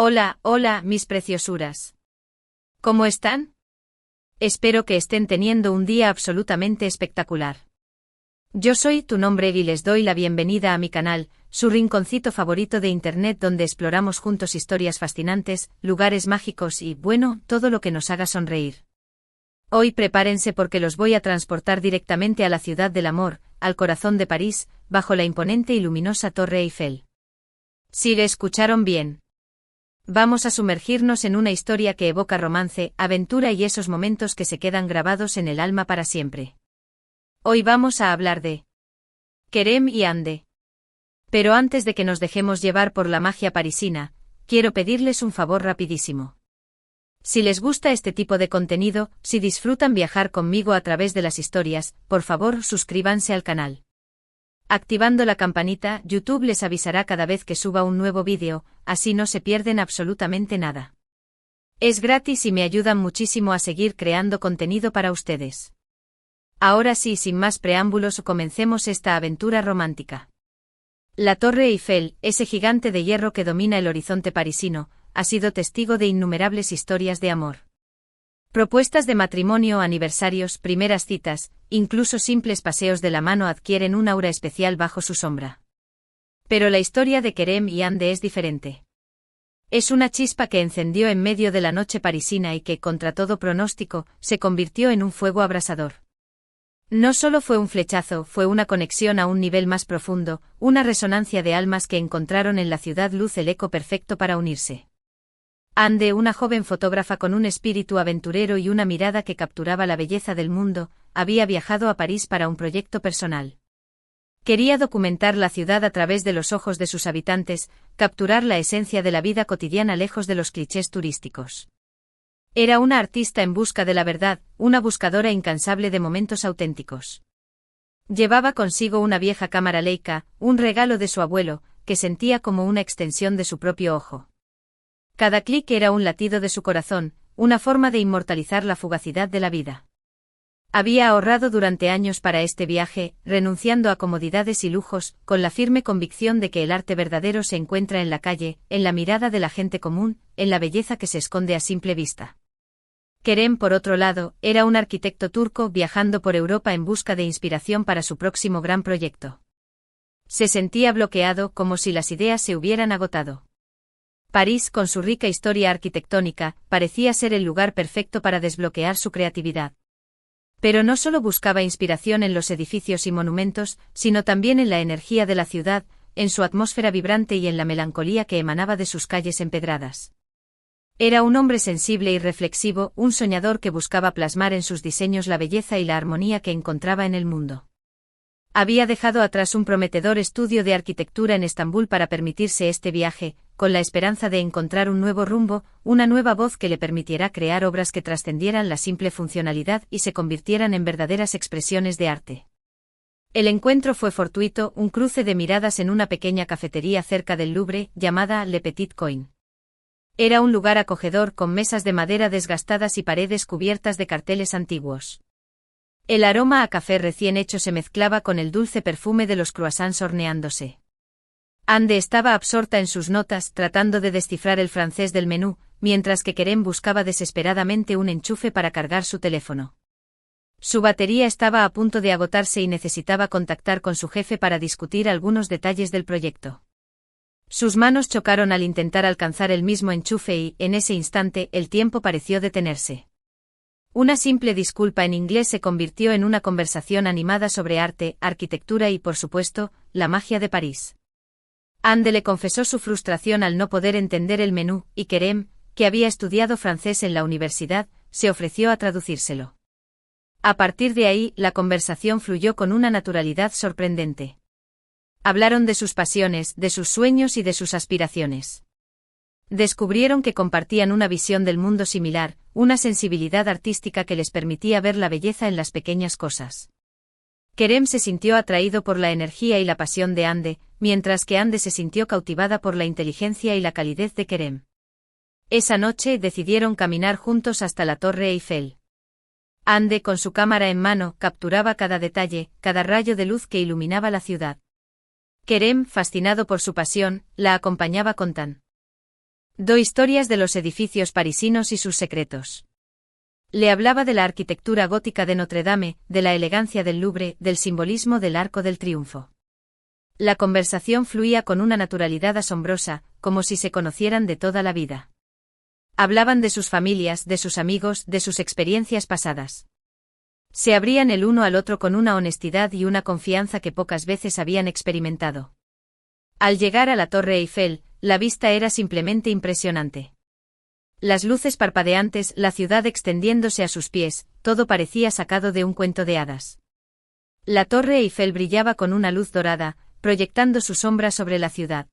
Hola, hola, mis preciosuras. ¿Cómo están? Espero que estén teniendo un día absolutamente espectacular. Yo soy tu nombre y les doy la bienvenida a mi canal, su rinconcito favorito de internet donde exploramos juntos historias fascinantes, lugares mágicos y, bueno, todo lo que nos haga sonreír. Hoy prepárense porque los voy a transportar directamente a la ciudad del amor, al corazón de París, bajo la imponente y luminosa Torre Eiffel. Sí, le escucharon bien. Vamos a sumergirnos en una historia que evoca romance, aventura y esos momentos que se quedan grabados en el alma para siempre. Hoy vamos a hablar de Kerem y Ande. Pero antes de que nos dejemos llevar por la magia parisina, quiero pedirles un favor rapidísimo. Si les gusta este tipo de contenido, si disfrutan viajar conmigo a través de las historias, por favor suscríbanse al canal. Activando la campanita, YouTube les avisará cada vez que suba un nuevo vídeo, así no se pierden absolutamente nada. Es gratis y me ayudan muchísimo a seguir creando contenido para ustedes. Ahora sí, sin más preámbulos, comencemos esta aventura romántica. La Torre Eiffel, ese gigante de hierro que domina el horizonte parisino, ha sido testigo de innumerables historias de amor. Propuestas de matrimonio, aniversarios, primeras citas, incluso simples paseos de la mano adquieren un aura especial bajo su sombra. Pero la historia de Kerem y Ande es diferente. Es una chispa que encendió en medio de la noche parisina y que, contra todo pronóstico, se convirtió en un fuego abrasador. No solo fue un flechazo, fue una conexión a un nivel más profundo, una resonancia de almas que encontraron en la ciudad luz el eco perfecto para unirse. Ande, una joven fotógrafa con un espíritu aventurero y una mirada que capturaba la belleza del mundo, había viajado a París para un proyecto personal. Quería documentar la ciudad a través de los ojos de sus habitantes, capturar la esencia de la vida cotidiana lejos de los clichés turísticos. Era una artista en busca de la verdad, una buscadora incansable de momentos auténticos. Llevaba consigo una vieja cámara Leica, un regalo de su abuelo, que sentía como una extensión de su propio ojo. Cada clic era un latido de su corazón, una forma de inmortalizar la fugacidad de la vida. Había ahorrado durante años para este viaje, renunciando a comodidades y lujos, con la firme convicción de que el arte verdadero se encuentra en la calle, en la mirada de la gente común, en la belleza que se esconde a simple vista. Kerem, por otro lado, era un arquitecto turco viajando por Europa en busca de inspiración para su próximo gran proyecto. Se sentía bloqueado, como si las ideas se hubieran agotado. París, con su rica historia arquitectónica, parecía ser el lugar perfecto para desbloquear su creatividad. Pero no solo buscaba inspiración en los edificios y monumentos, sino también en la energía de la ciudad, en su atmósfera vibrante y en la melancolía que emanaba de sus calles empedradas. Era un hombre sensible y reflexivo, un soñador que buscaba plasmar en sus diseños la belleza y la armonía que encontraba en el mundo. Había dejado atrás un prometedor estudio de arquitectura en Estambul para permitirse este viaje, con la esperanza de encontrar un nuevo rumbo, una nueva voz que le permitiera crear obras que trascendieran la simple funcionalidad y se convirtieran en verdaderas expresiones de arte. El encuentro fue fortuito, un cruce de miradas en una pequeña cafetería cerca del Louvre, llamada Le Petit Coin. Era un lugar acogedor con mesas de madera desgastadas y paredes cubiertas de carteles antiguos. El aroma a café recién hecho se mezclaba con el dulce perfume de los croissants horneándose. Ande estaba absorta en sus notas, tratando de descifrar el francés del menú, mientras que Kerem buscaba desesperadamente un enchufe para cargar su teléfono. Su batería estaba a punto de agotarse y necesitaba contactar con su jefe para discutir algunos detalles del proyecto. Sus manos chocaron al intentar alcanzar el mismo enchufe y, en ese instante, el tiempo pareció detenerse. Una simple disculpa en inglés se convirtió en una conversación animada sobre arte, arquitectura y, por supuesto, la magia de París. Ande le confesó su frustración al no poder entender el menú, y Kerem, que había estudiado francés en la universidad, se ofreció a traducírselo. A partir de ahí, la conversación fluyó con una naturalidad sorprendente. Hablaron de sus pasiones, de sus sueños y de sus aspiraciones. Descubrieron que compartían una visión del mundo similar, una sensibilidad artística que les permitía ver la belleza en las pequeñas cosas. Kerem se sintió atraído por la energía y la pasión de Ande, mientras que Ande se sintió cautivada por la inteligencia y la calidez de Kerem. Esa noche decidieron caminar juntos hasta la Torre Eiffel. Ande, con su cámara en mano, capturaba cada detalle, cada rayo de luz que iluminaba la ciudad. Kerem, fascinado por su pasión, la acompañaba con tan Do historias de los edificios parisinos y sus secretos. Le hablaba de la arquitectura gótica de Notre Dame, de la elegancia del Louvre, del simbolismo del Arco del Triunfo. La conversación fluía con una naturalidad asombrosa, como si se conocieran de toda la vida. Hablaban de sus familias, de sus amigos, de sus experiencias pasadas. Se abrían el uno al otro con una honestidad y una confianza que pocas veces habían experimentado. Al llegar a la Torre Eiffel, la vista era simplemente impresionante. Las luces parpadeantes, la ciudad extendiéndose a sus pies, todo parecía sacado de un cuento de hadas. La Torre Eiffel brillaba con una luz dorada, proyectando su sombra sobre la ciudad.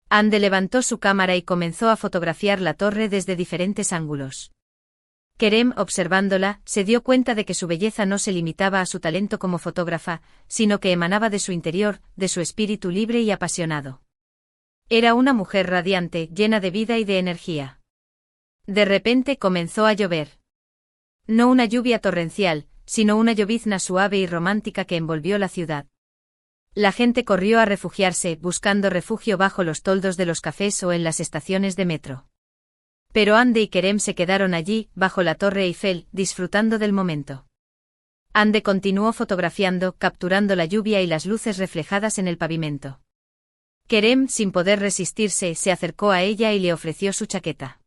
Anne levantó su cámara y comenzó a fotografiar la torre desde diferentes ángulos. Kerem, observándola, se dio cuenta de que su belleza no se limitaba a su talento como fotógrafa, sino que emanaba de su interior, de su espíritu libre y apasionado. Era una mujer radiante, llena de vida y de energía. De repente comenzó a llover. No una lluvia torrencial, sino una llovizna suave y romántica que envolvió la ciudad. La gente corrió a refugiarse, buscando refugio bajo los toldos de los cafés o en las estaciones de metro. Pero Ande y Kerem se quedaron allí, bajo la Torre Eiffel, disfrutando del momento. Ande continuó fotografiando, capturando la lluvia y las luces reflejadas en el pavimento. Kerem, sin poder resistirse, se acercó a ella y le ofreció su chaqueta.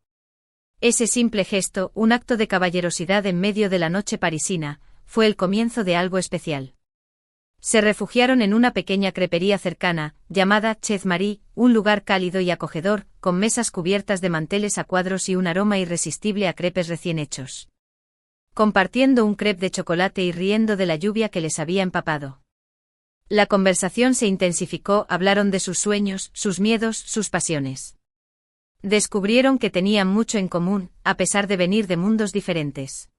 Ese simple gesto, un acto de caballerosidad en medio de la noche parisina, fue el comienzo de algo especial. Se refugiaron en una pequeña crepería cercana, llamada Chez Marie, un lugar cálido y acogedor, con mesas cubiertas de manteles a cuadros y un aroma irresistible a crepes recién hechos. Compartiendo un crepe de chocolate y riendo de la lluvia que les había empapado. La conversación se intensificó, hablaron de sus sueños, sus miedos, sus pasiones. Descubrieron que tenían mucho en común, a pesar de venir de mundos diferentes.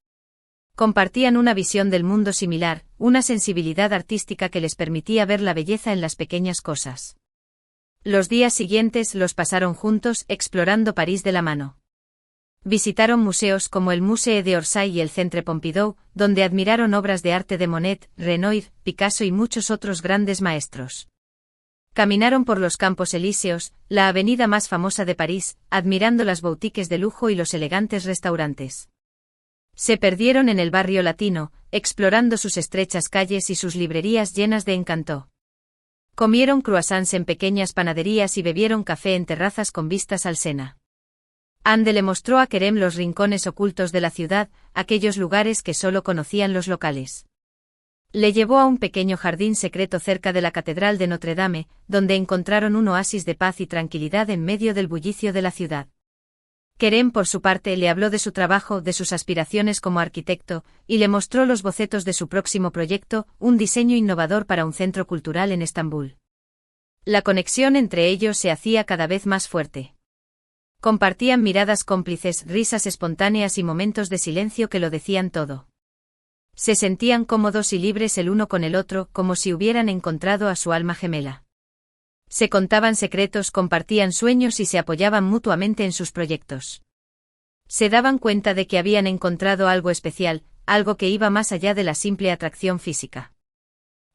Compartían una visión del mundo similar, una sensibilidad artística que les permitía ver la belleza en las pequeñas cosas. Los días siguientes los pasaron juntos, explorando París de la mano. Visitaron museos como el Musée d'Orsay y el Centre Pompidou, donde admiraron obras de arte de Monet, Renoir, Picasso y muchos otros grandes maestros. Caminaron por los Campos Elíseos, la avenida más famosa de París, admirando las boutiques de lujo y los elegantes restaurantes. Se perdieron en el barrio latino, explorando sus estrechas calles y sus librerías llenas de encanto. Comieron croissants en pequeñas panaderías y bebieron café en terrazas con vistas al Sena. Ande le mostró a Kerem los rincones ocultos de la ciudad, aquellos lugares que solo conocían los locales. Le llevó a un pequeño jardín secreto cerca de la Catedral de Notre Dame, donde encontraron un oasis de paz y tranquilidad en medio del bullicio de la ciudad. Kerem, por su parte, le habló de su trabajo, de sus aspiraciones como arquitecto, y le mostró los bocetos de su próximo proyecto, un diseño innovador para un centro cultural en Estambul. La conexión entre ellos se hacía cada vez más fuerte. Compartían miradas cómplices, risas espontáneas y momentos de silencio que lo decían todo. Se sentían cómodos y libres el uno con el otro, como si hubieran encontrado a su alma gemela. Se contaban secretos, compartían sueños y se apoyaban mutuamente en sus proyectos. Se daban cuenta de que habían encontrado algo especial, algo que iba más allá de la simple atracción física.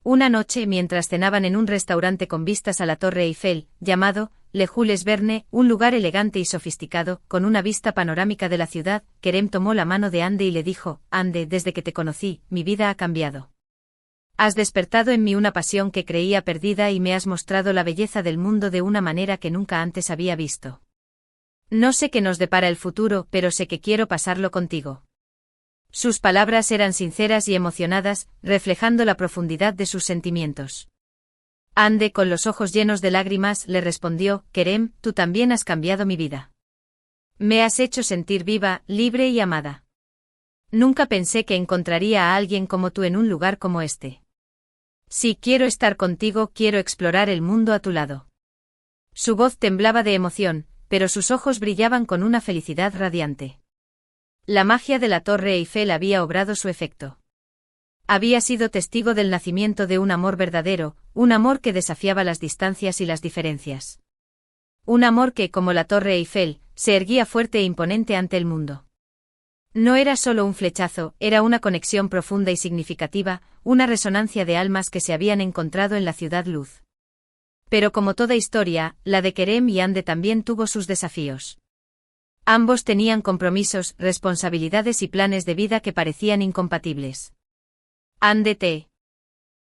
Una noche, mientras cenaban en un restaurante con vistas a la Torre Eiffel, llamado Le Jules Verne, un lugar elegante y sofisticado, con una vista panorámica de la ciudad, Kerem tomó la mano de Ande y le dijo: «Ande, desde que te conocí, mi vida ha cambiado. Has despertado en mí una pasión que creía perdida y me has mostrado la belleza del mundo de una manera que nunca antes había visto. No sé qué nos depara el futuro, pero sé que quiero pasarlo contigo». Sus palabras eran sinceras y emocionadas, reflejando la profundidad de sus sentimientos. Ande, con los ojos llenos de lágrimas, le respondió: «Kerem, tú también has cambiado mi vida. Me has hecho sentir viva, libre y amada. Nunca pensé que encontraría a alguien como tú en un lugar como este. Sí, quiero estar contigo, quiero explorar el mundo a tu lado». Su voz temblaba de emoción, pero sus ojos brillaban con una felicidad radiante. La magia de la Torre Eiffel había obrado su efecto. Había sido testigo del nacimiento de un amor verdadero, un amor que desafiaba las distancias y las diferencias. Un amor que, como la Torre Eiffel, se erguía fuerte e imponente ante el mundo. No era solo un flechazo, era una conexión profunda y significativa, una resonancia de almas que se habían encontrado en la ciudad luz. Pero como toda historia, la de Kerem y Ande también tuvo sus desafíos. Ambos tenían compromisos, responsabilidades y planes de vida que parecían incompatibles. Ande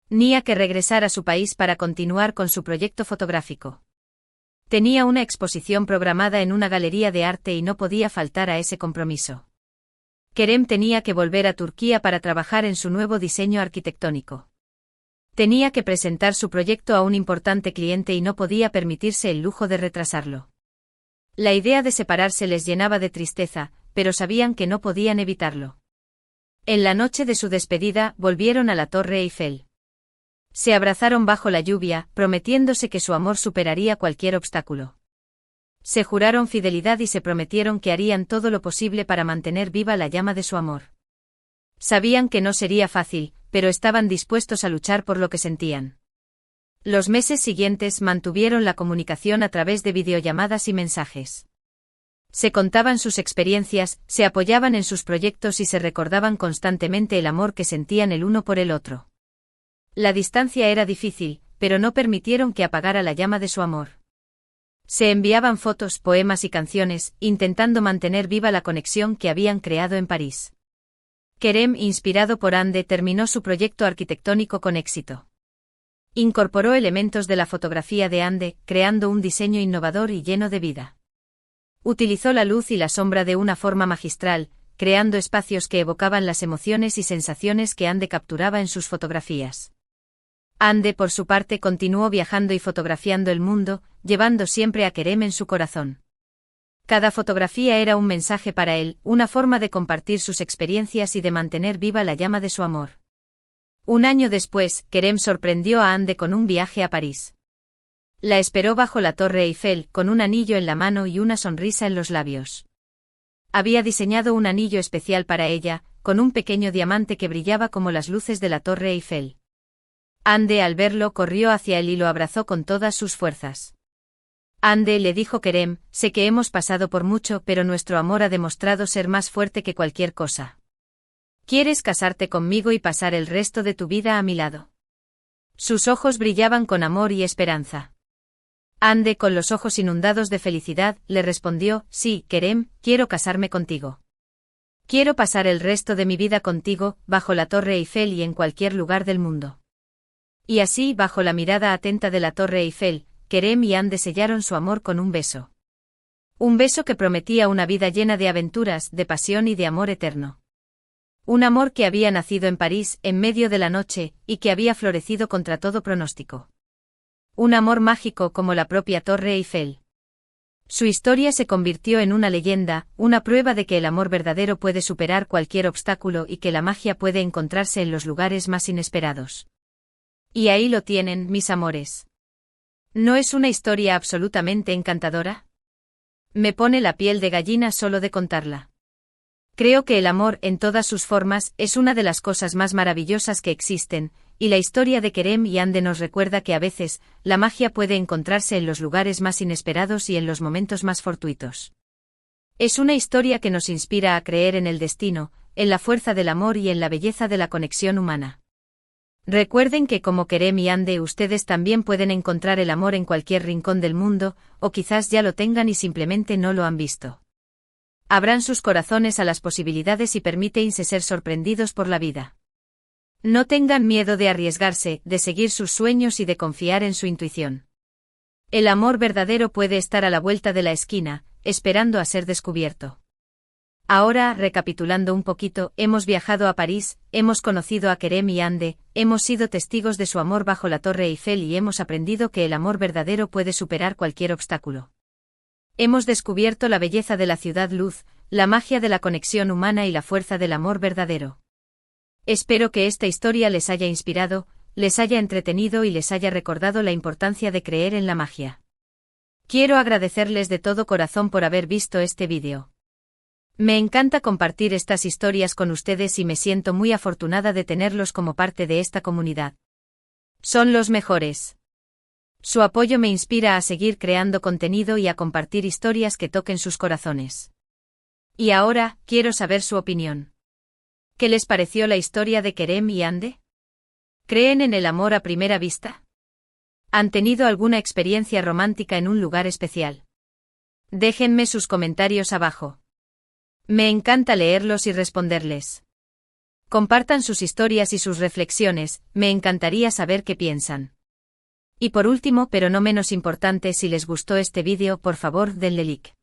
tenía que regresar a su país para continuar con su proyecto fotográfico. Tenía una exposición programada en una galería de arte y no podía faltar a ese compromiso. Kerem tenía que volver a Turquía para trabajar en su nuevo diseño arquitectónico. Tenía que presentar su proyecto a un importante cliente y no podía permitirse el lujo de retrasarlo. La idea de separarse les llenaba de tristeza, pero sabían que no podían evitarlo. En la noche de su despedida, volvieron a la Torre Eiffel. Se abrazaron bajo la lluvia, prometiéndose que su amor superaría cualquier obstáculo. Se juraron fidelidad y se prometieron que harían todo lo posible para mantener viva la llama de su amor. Sabían que no sería fácil, pero estaban dispuestos a luchar por lo que sentían. Los meses siguientes mantuvieron la comunicación a través de videollamadas y mensajes. Se contaban sus experiencias, se apoyaban en sus proyectos y se recordaban constantemente el amor que sentían el uno por el otro. La distancia era difícil, pero no permitieron que apagara la llama de su amor. Se enviaban fotos, poemas y canciones, intentando mantener viva la conexión que habían creado en París. Kerem, inspirado por Ande, terminó su proyecto arquitectónico con éxito. Incorporó elementos de la fotografía de Ande, creando un diseño innovador y lleno de vida. Utilizó la luz y la sombra de una forma magistral, creando espacios que evocaban las emociones y sensaciones que Ande capturaba en sus fotografías. Ande, por su parte, continuó viajando y fotografiando el mundo, llevando siempre a Kerem en su corazón. Cada fotografía era un mensaje para él, una forma de compartir sus experiencias y de mantener viva la llama de su amor. Un año después, Kerem sorprendió a Ande con un viaje a París. La esperó bajo la Torre Eiffel, con un anillo en la mano y una sonrisa en los labios. Había diseñado un anillo especial para ella, con un pequeño diamante que brillaba como las luces de la Torre Eiffel. Ande, al verlo, corrió hacia él y lo abrazó con todas sus fuerzas. Ande, le dijo Kerem, sé que hemos pasado por mucho, pero nuestro amor ha demostrado ser más fuerte que cualquier cosa. ¿Quieres casarte conmigo y pasar el resto de tu vida a mi lado? Sus ojos brillaban con amor y esperanza. Ande, con los ojos inundados de felicidad, le respondió, sí, Kerem, quiero casarme contigo. Quiero pasar el resto de mi vida contigo, bajo la Torre Eiffel y en cualquier lugar del mundo. Y así, bajo la mirada atenta de la Torre Eiffel, Kerem y Ande sellaron su amor con un beso. Un beso que prometía una vida llena de aventuras, de pasión y de amor eterno. Un amor que había nacido en París, en medio de la noche, y que había florecido contra todo pronóstico. Un amor mágico como la propia Torre Eiffel. Su historia se convirtió en una leyenda, una prueba de que el amor verdadero puede superar cualquier obstáculo y que la magia puede encontrarse en los lugares más inesperados. Y ahí lo tienen, mis amores. ¿No es una historia absolutamente encantadora? Me pone la piel de gallina solo de contarla. Creo que el amor, en todas sus formas, es una de las cosas más maravillosas que existen, y la historia de Kerem y Ande nos recuerda que a veces, la magia puede encontrarse en los lugares más inesperados y en los momentos más fortuitos. Es una historia que nos inspira a creer en el destino, en la fuerza del amor y en la belleza de la conexión humana. Recuerden que como Kerem y Ande ustedes también pueden encontrar el amor en cualquier rincón del mundo, o quizás ya lo tengan y simplemente no lo han visto. Abran sus corazones a las posibilidades y permítanse ser sorprendidos por la vida. No tengan miedo de arriesgarse, de seguir sus sueños y de confiar en su intuición. El amor verdadero puede estar a la vuelta de la esquina, esperando a ser descubierto. Ahora, recapitulando un poquito, hemos viajado a París, hemos conocido a Kerem y Ande, hemos sido testigos de su amor bajo la Torre Eiffel y hemos aprendido que el amor verdadero puede superar cualquier obstáculo. Hemos descubierto la belleza de la ciudad luz, la magia de la conexión humana y la fuerza del amor verdadero. Espero que esta historia les haya inspirado, les haya entretenido y les haya recordado la importancia de creer en la magia. Quiero agradecerles de todo corazón por haber visto este vídeo. Me encanta compartir estas historias con ustedes y me siento muy afortunada de tenerlos como parte de esta comunidad. Son los mejores. Su apoyo me inspira a seguir creando contenido y a compartir historias que toquen sus corazones. Y ahora, quiero saber su opinión. ¿Qué les pareció la historia de Kerem y Ande? ¿Creen en el amor a primera vista? ¿Han tenido alguna experiencia romántica en un lugar especial? Déjenme sus comentarios abajo. Me encanta leerlos y responderles. Compartan sus historias y sus reflexiones, me encantaría saber qué piensan. Y por último, pero no menos importante, si les gustó este vídeo, por favor denle like.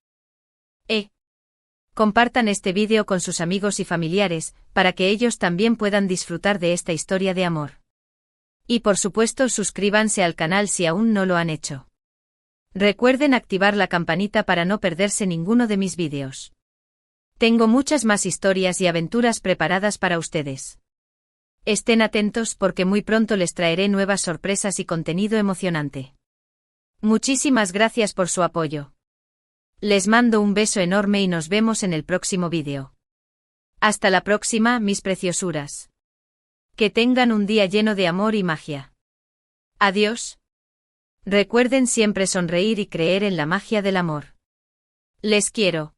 Compartan este vídeo con sus amigos y familiares, para que ellos también puedan disfrutar de esta historia de amor. Y por supuesto suscríbanse al canal si aún no lo han hecho. Recuerden activar la campanita para no perderse ninguno de mis vídeos. Tengo muchas más historias y aventuras preparadas para ustedes. Estén atentos porque muy pronto les traeré nuevas sorpresas y contenido emocionante. Muchísimas gracias por su apoyo. Les mando un beso enorme y nos vemos en el próximo vídeo. Hasta la próxima, mis preciosuras. Que tengan un día lleno de amor y magia. Adiós. Recuerden siempre sonreír y creer en la magia del amor. Les quiero.